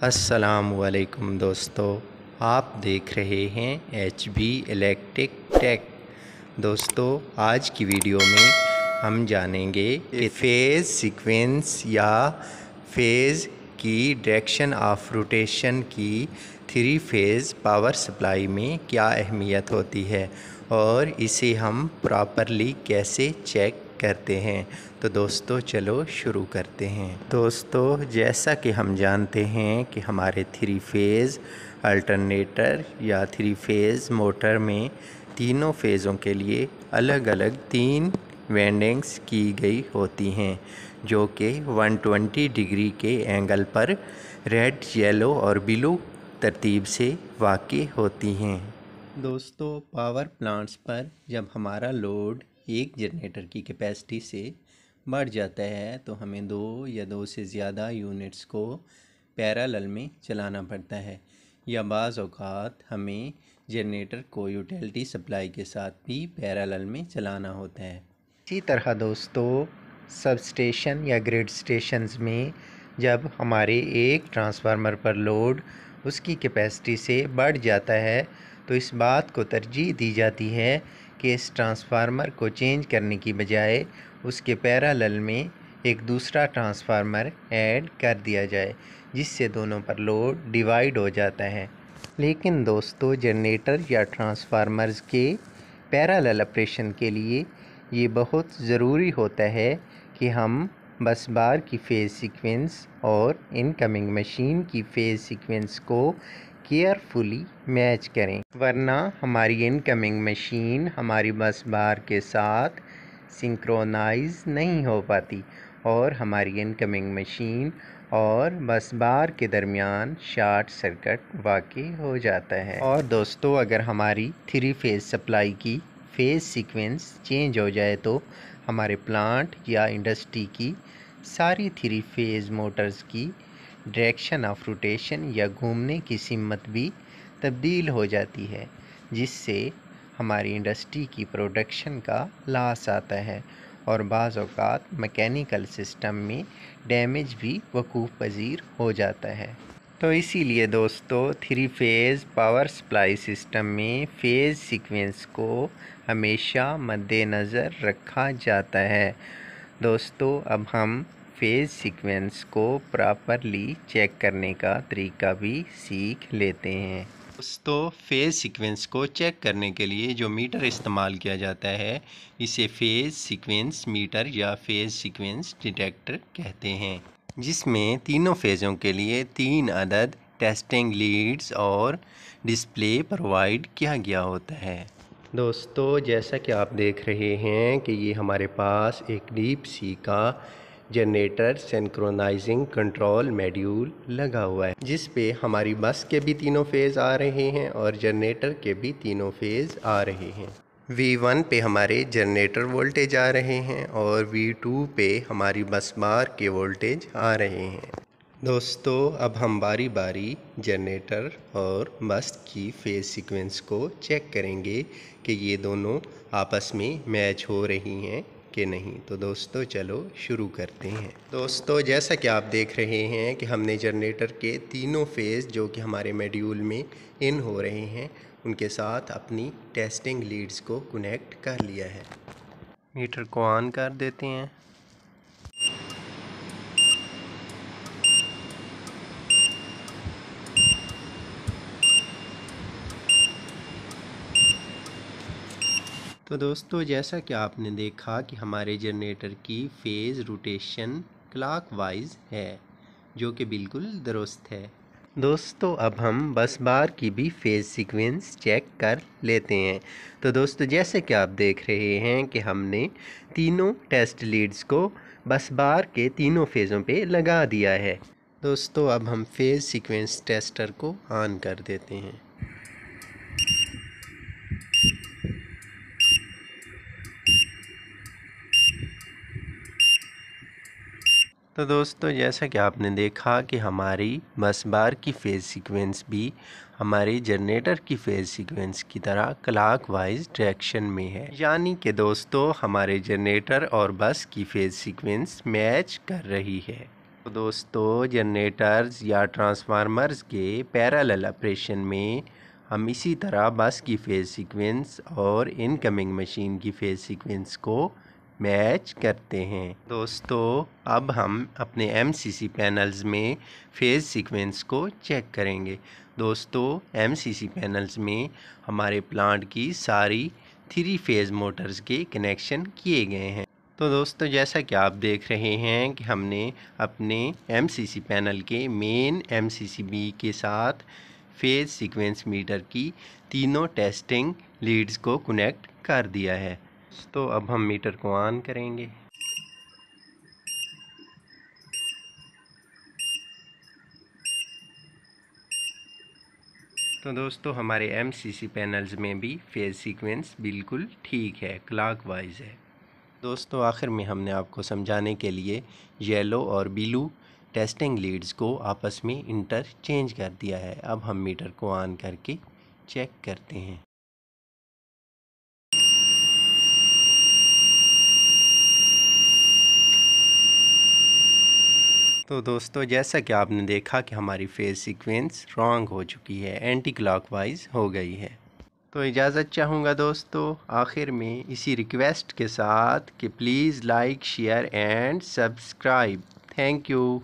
अस्सलामुअलैकुम दोस्तों, आप देख रहे हैं HB इलेक्ट्रिक टेक। दोस्तों, आज की वीडियो में हम जानेंगे कि फेज़ सीक्वेंस या फेज़ की डायरेक्शन ऑफ रोटेशन की 3 फेज़ पावर सप्लाई में क्या अहमियत होती है और इसे हम प्रॉपरली कैसे चेक करते हैं। तो दोस्तों चलो शुरू करते हैं। दोस्तों, जैसा कि हम जानते हैं कि हमारे 3 फेज़ अल्टरनेटर या 3 फेज़ मोटर में तीनों फेज़ों के लिए अलग अलग 3 वेंडिंग्स की गई होती हैं, जो कि 120 डिग्री के एंगल पर रेड, येलो और ब्लू तरतीब से वाक़ई होती हैं। दोस्तों, पावर प्लांट्स पर जब हमारा लोड एक जनरेटर की कैपेसिटी से बढ़ जाता है तो हमें 2 या 2 से ज़्यादा यूनिट्स को पैरेलल में चलाना पड़ता है, या बाज़ औक़ात हमें जनरेटर को यूटिलिटी सप्लाई के साथ भी पैरेलल में चलाना होता है। इसी तरह दोस्तों, सब स्टेशन या ग्रिड स्टेशंस में जब हमारे एक ट्रांसफार्मर पर लोड उसकी कैपेसिटी से बढ़ जाता है तो इस बात को तरजीह दी जाती है कि इस ट्रांसफार्मर को चेंज करने की बजाय उसके पैरेलल में एक दूसरा ट्रांसफार्मर ऐड कर दिया जाए, जिससे दोनों पर लोड डिवाइड हो जाता है। लेकिन दोस्तों, जनरेटर या ट्रांसफार्मर्स के पैरेलल ऑपरेशन के लिए ये बहुत ज़रूरी होता है कि हम बस बार की फ़ेज़ सीक्वेंस और इनकमिंग मशीन की फ़ेज़ सीक्वेंस को केयरफुली मैच करें, वरना हमारी इनकमिंग मशीन हमारी बस बार के साथ सिंक्रोनाइज नहीं हो पाती और हमारी इनकमिंग मशीन और बस बार के दरमियान शॉर्ट सर्किट वाक़ई हो जाता है। और दोस्तों, अगर हमारी 3 फेज़ सप्लाई की फ़ेज़ सीक्वेंस चेंज हो जाए तो हमारे प्लांट या इंडस्ट्री की सारी 3 फेज़ मोटर्स की डायरेक्शन ऑफ रोटेशन या घूमने की सिमत भी तब्दील हो जाती है, जिससे हमारी इंडस्ट्री की प्रोडक्शन का लॉस आता है और बाज़ औक़ात मैकेनिकल सिस्टम में डैमेज भी वक़ूफ़ पज़ीर हो जाता है। तो इसीलिए दोस्तों, 3 फेज़ पावर सप्लाई सिस्टम में फ़ेज़ सीक्वेंस को हमेशा मद्देनज़र रखा जाता है। दोस्तों, अब हम फ़ेज़ सीक्वेंस को प्रॉपरली चेक करने का तरीका भी सीख लेते हैं। दोस्तों, फ़ेज़ सीक्वेंस को चेक करने के लिए जो मीटर इस्तेमाल किया जाता है, इसे फ़ेज़ सीक्वेंस मीटर या फ़ेज़ सीक्वेंस डिटेक्टर कहते हैं, जिसमें तीनों फेज़ों के लिए 3 अदद टेस्टिंग लीड्स और डिस्प्ले प्रोवाइड किया गया होता है। दोस्तों, जैसा कि आप देख रहे हैं कि ये हमारे पास एक डीप सी का जनरेटर सिंक्रोनाइजिंग कंट्रोल मॉड्यूल लगा हुआ है, जिस पे हमारी बस के भी तीनों फेज़ आ रहे हैं और जनरेटर के भी तीनों फेज़ आ रहे हैं। V1 पे हमारे जनरेटर वोल्टेज आ रहे हैं और V2 पे हमारी बस बार के वोल्टेज आ रहे हैं। दोस्तों, अब हम बारी बारी जनरेटर और बस की फ़ेज़ सीक्वेंस को चेक करेंगे कि ये दोनों आपस में मैच हो रही हैं कि नहीं। तो दोस्तों चलो शुरू करते हैं। दोस्तों, जैसा कि आप देख रहे हैं कि हमने जनरेटर के तीनों फेज़ जो कि हमारे मॉड्यूल में इन हो रहे हैं, उनके साथ अपनी टेस्टिंग लीड्स को कनेक्ट कर लिया है। मीटर को ऑन कर देते हैं। तो दोस्तों, जैसा कि आपने देखा कि हमारे जनरेटर की फ़ेज़ रोटेशन क्लॉकवाइज है, जो कि बिल्कुल दुरुस्त है। दोस्तों, अब हम बस बार की भी फ़ेज़ सीक्वेंस चेक कर लेते हैं। तो दोस्तों, जैसे कि आप देख रहे हैं कि हमने तीनों टेस्ट लीड्स को बस बार के तीनों फेज़ों पे लगा दिया है। दोस्तों, अब हम फ़ेज़ सीक्वेंस टेस्टर को ऑन कर देते हैं। तो दोस्तों, जैसा कि आपने देखा कि हमारी बस बार की फ़ेज़ सीक्वेंस भी हमारे जनरेटर की फ़ेज़ सीक्वेंस की तरह क्लॉकवाइज डायरेक्शन में है, यानी कि दोस्तों हमारे जनरेटर और बस की फ़ेज़ सीक्वेंस मैच कर रही है। तो दोस्तों जनरेटर्स या ट्रांसफार्मर्स के पैरेलल ऑपरेशन में हम इसी तरह बस की फेज़ सीक्वेंस और इनकमिंग मशीन की फेज़ सीक्वेंस को मैच करते हैं। दोस्तों अब हम अपने एमसीसी पैनल्स में फेज़ सीक्वेंस को चेक करेंगे। दोस्तों एमसीसी पैनल्स में हमारे प्लांट की सारी 3 फेज़ मोटर्स के कनेक्शन किए गए हैं। तो दोस्तों जैसा कि आप देख रहे हैं कि हमने अपने एमसीसी पैनल के मेन एमसीसीबी के साथ फेज़ सीक्वेंस मीटर की तीनों टेस्टिंग लीड्स को कनेक्ट कर दिया है। तो अब हम मीटर को ऑन करेंगे। तो दोस्तों हमारे एमसीसी पैनल्स में भी फेज़ सीक्वेंस बिल्कुल ठीक है, क्लॉकवाइज है। दोस्तों आखिर में हमने आपको समझाने के लिए येलो और ब्लू टेस्टिंग लीड्स को आपस में इंटरचेंज कर दिया है। अब हम मीटर को ऑन करके चेक करते हैं। तो दोस्तों जैसा कि आपने देखा कि हमारी फेज़ सीक्वेंस रॉन्ग हो चुकी है, एंटी क्लॉकवाइज हो गई है। तो इजाज़त चाहूँगा दोस्तों आखिर में इसी रिक्वेस्ट के साथ कि please like share and subscribe. Thank you.